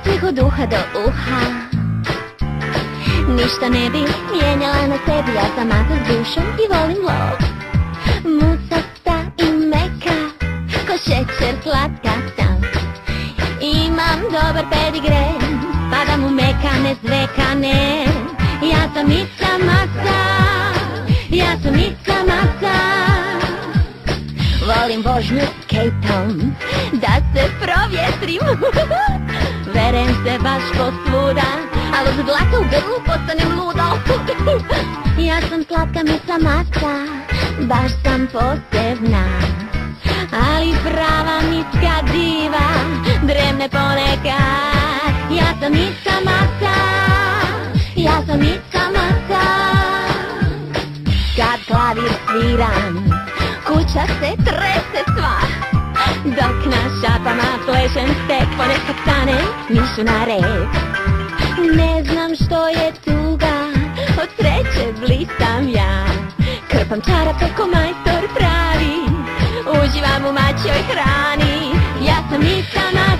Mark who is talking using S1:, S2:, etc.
S1: osmeh od uha do uha. Ništa ne bi mijenjala na sebi, ja sam mata s dušom i volim lov. Musasta i meka, ko šećer slatka sam. Imam dobar pedigre, pa da mu mekane zvekane. Ja sam Ica Maca, ja sam Ica Maca. Volim vožnju skejtom, da se provjetrim. Verem se baš posvuda, al od dlaka u grlu postanem luda. Ja sam slatka Mica Maca, baš sam posebna, ali prava mitska diva dremne ponekad. Ja sam Ica Maca, ja sam Ica Maca. Kad klavir sviram, kuća se trese sva, dok na šapama plešem tek, ponekad stanem mišu na rep. Ne znam što je tuga, od sreće blistam ja. Krpam čarape ko majstor pravi, uživam u mačjoj hrani. Ja sam Ica Maca.